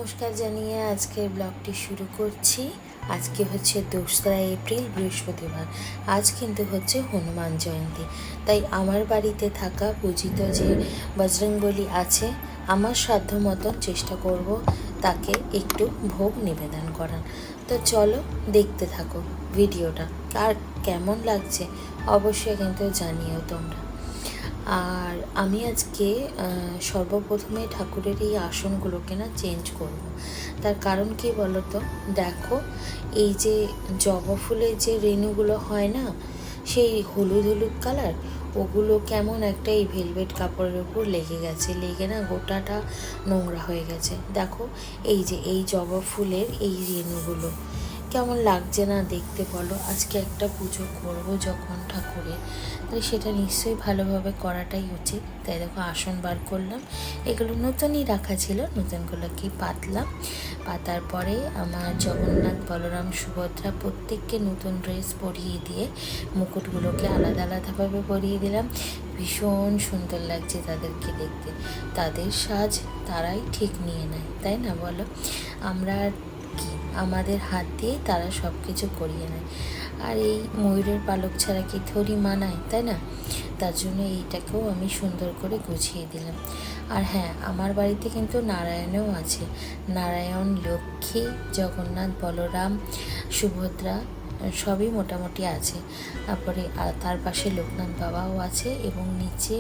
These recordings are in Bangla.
নমস্কার জানিয়ে আজকের ব্লগটি শুরু করছি। আজকে হচ্ছে 2রা এপ্রিল বৃহস্পতিবার। আজ কিন্তু হচ্ছে হনুমান জয়ন্তী, তাই আমার বাড়িতে থাকা পূজিত যে বজরংবলী আছে, আমার সাধ্য মতন চেষ্টা করব তাকে একটু ভোগ নিবেদন করার। তো চলো দেখতে থাকো ভিডিওটা, আর কেমন লাগছে অবশ্যই কিন্তু জানিও তোমরা। আর আমি আজকে সর্বপ্রথমে ঠাকুরের এই আসনগুলোকে না চেঞ্জ করব। তার কারণ কি বলো তো, দেখো এই যে জবা ফুলের যে রেণুগুলো হয় না, সেই হলুদ হলুদ কালার, ওগুলো কেমন একটা এই ভেলভেট কাপড়ের উপর লেগে গেছে, লেগে না গোটাটা নোংরা হয়ে গেছে। দেখো এই যে এই জবা ফুলের এই রেণুগুলো কেমন লাগছে না দেখতে বলো। আজকে একটা পুজো করব যখন ঠাকুরের, তাই সেটা নিশ্চয়ই ভালোভাবে করাটাই উচিত। তাই দেখো আসন বার করলাম, এগুলো নতুনই রাখা ছিল, নতুনগুলোকে পাতলাম। পাতার পরে আমার জগন্নাথ বলরাম সুভদ্রা প্রত্যেককে নতুন ড্রেস পরিয়ে দিয়ে মুকুটগুলোকে আলাদা আলাদাভাবে পরিয়ে দিলাম। ভীষণ সুন্দর লাগছে তাদেরকে দেখতে। তাদের সাজ তারাই ঠিক নিয়ে নেয়, তাই না বলো? আমরা কি আমাদের হাত দিয়েই তারা সব কিছু করিয়ে নেয়। আর এই ময়ূরের পালক ছাড়া কি থরি মানায়, তাই না? তার জন্য এইটাকেও আমি সুন্দর করে গুছিয়ে দিলাম। আর হ্যাঁ, আমার বাড়িতে কিন্তু নারায়ণও আছে। নারায়ণ, লক্ষ্মী, জগন্নাথ, বলরাম, সুভদ্রা সবই মোটামুটি আছে। তারপরে তার পাশে লোকনাথ বাবাও আছে, এবং নিচে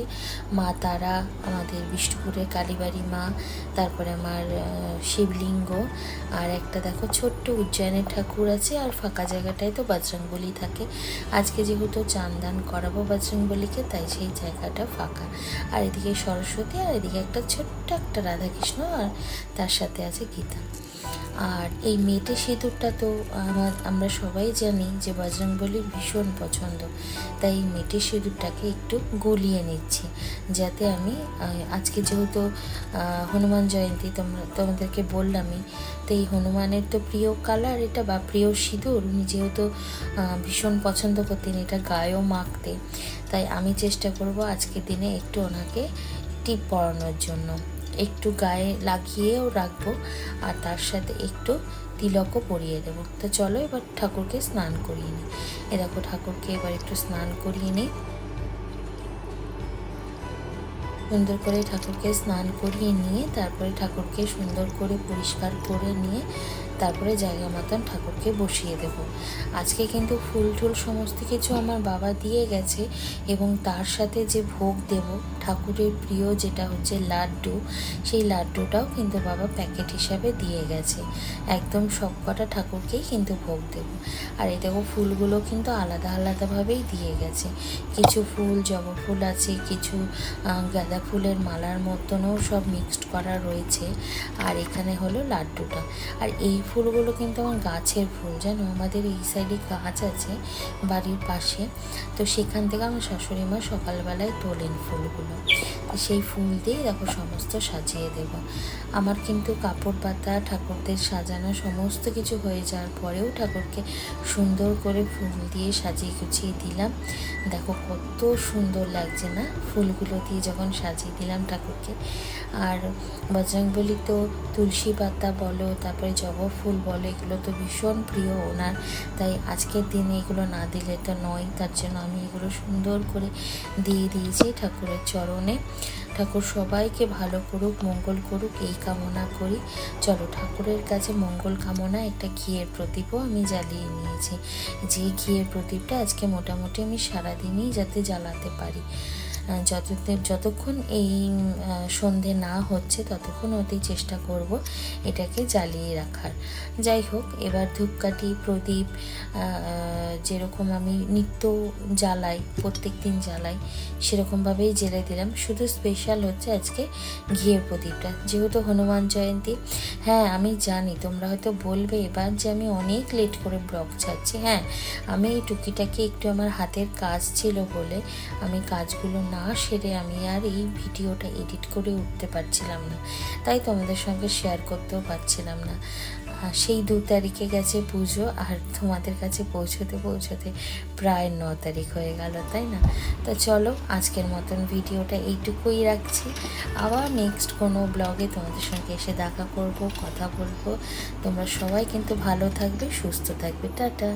মা তারা, আমাদের বিষ্ণুপুরের কালীবাড়ি মা, তারপরে আমার শিবলিঙ্গ, আর একটা দেখো ছোট্ট উজ্জয়নের ঠাকুর আছে। আর ফাঁকা জায়গাটায় তো বজরংবলী থাকে। আজকে যেহেতু চান্দান করাবো বজরংবলীকে, তাই সেই জায়গাটা ফাঁকা। আর এদিকে সরস্বতী, আর এদিকে একটা ছোট্ট একটা রাধাকৃষ্ণ, আর তার সাথে আছে গীতা। আর এই মেটে সিঁদুরটা তো আমরা সবাই জানি যে বজরংবলীর ভীষণ পছন্দ, তাই এই মেটে সিঁদুরটাকে একটু গলিয়ে নিচ্ছি, যাতে আমি আজকে যেহেতু হনুমান জয়ন্তী, তোমাদেরকে বললামই, তো এই হনুমানের তো প্রিয় কালার এটা, বা প্রিয় সিঁদুর, উনি যেহেতু ভীষণ পছন্দ করতেন এটা গায়েও মাখতে, তাই আমি চেষ্টা করব আজকের দিনে একটু ওনাকে টিপ পরানোর জন্য, একটু গায়ে লাগিয়েও রাখবো, আর তার সাথে একটু তিলকও পরিয়ে দেবো। তো চলো এবার ঠাকুরকে স্নান করিয়ে নিই। এ দেখো ঠাকুরকে এবার একটু স্নান করিয়ে নিই। সুন্দর করে ঠাকুরকে স্নান করিয়ে নিয়ে তারপরে ঠাকুরকে সুন্দর করে পরিষ্কার করে নিয়ে তারপরে জায়গা মতন ঠাকুরকে বসিয়ে দেব। আজকে কিন্তু ফুল টুল সমস্ত কিছু আমার বাবা দিয়ে গেছে, এবং তার সাথে যে ভোগ দেব ঠাকুরের প্রিয় যেটা হচ্ছে লাড্ডু, সেই লাড্ডুটাও কিন্তু বাবা প্যাকেট হিসাবে দিয়ে গেছে। একদম সব কটা ঠাকুরকেই কিন্তু ভোগ দেব। আর এই দেখো ফুলগুলো কিন্তু আলাদা আলাদাভাবেই দিয়ে গেছে। কিছু ফুল জবা ফুল আছে, কিছু গাঁদা ফুলের মালার মতনও সব মিক্সড করা রয়েছে। আর এখানে হলো লাড্ডুটা। আর এই ফুলগুলো কিন্তু আমার গাছের ফুল, জানো, আমাদের এই সাইডে গাছ আছে বাড়ির পাশে, তো সেখান থেকে আমার শাশুড়ি মা সকালবেলায় তোলেন ফুলগুলো। সেই ফুল দিয়ে দেখো সমস্ত সাজিয়ে দেব। আমার কিন্তু কাপড় পাতা ঠাকুরদের সাজানো সমস্ত কিছু হয়ে যাওয়ার পরেও ঠাকুরকে সুন্দর করে ফুল দিয়ে সাজিয়ে গুছিয়ে দিলাম। দেখো কত সুন্দর লাগছে না ফুলগুলো দিয়ে যখন সাজিয়ে দিলাম ঠাকুরকে। আর বজরংবলী তো তুলসী পাতা বলো, তারপরে জবা ফুল বলো, এগুলো তো ভীষণ প্রিয় ওনার, তাই আজকের দিনে এগুলো না দিলে তো নয়। তার জন্য আমি এগুলো সুন্দর করে দিয়ে দিয়েছি ঠাকুরের চরণে। ঠাকুর সবাইকে ভালো করুক, মঙ্গল করুক, এই কামনা করি। চলো ঠাকুরের কাছে মঙ্গল কামনা একটা ঘিয়ের প্রদীপও আমি জ্বালিয়ে নিয়েছি, যে ঘিয়ের প্রদীপটা আজকে মোটামুটি আমি সারাদিনই যাতে জ্বালাতে পারি। যতক্ষণ এই সন্ধে না হচ্ছে ততক্ষণ অতি চেষ্টা করব এটাকে জ্বালিয়ে রাখার। যাই হোক, এবার ধূপকাঠি প্রদীপ যেরকম আমি নিত্য জ্বালাই, প্রত্যেক দিন জ্বালাই, সেরকমভাবেই জ্বেলে দিলাম। শুধু স্পেশাল হচ্ছে আজকে ঘিয়ের প্রদীপটা, যেহেতু হনুমান জয়ন্তী। হ্যাঁ, আমি জানি তোমরা হয়তো বলবে এবার যে আমি অনেক লেট করে ব্লগ ছাড়ছি। হ্যাঁ, আমি এই টুকিটাকি একটু আমার হাতের কাজ ছিল বলে আমি কাজগুলো না সেরে আমি আর এই ভিডিওটা এডিট করে উঠতে পারছিলাম না, তাই তোমাদের সঙ্গে শেয়ার করতেও পারছিলাম না। সেই 2 তারিখে গেছে পুজো, আর তোমাদের কাছে পৌঁছতে পৌঁছতে প্রায় 9 তারিখ হয়ে গেল, তাই না? তো চলো আজকের মতন ভিডিওটা এইটুকুই রাখছি। আবার নেক্সট কোনো ব্লগে তোমাদের সঙ্গে এসে দেখা করব, কথা বলবো। তোমরা সবাই কিন্তু ভালো থাকবে, সুস্থ থাকবে। টাটা।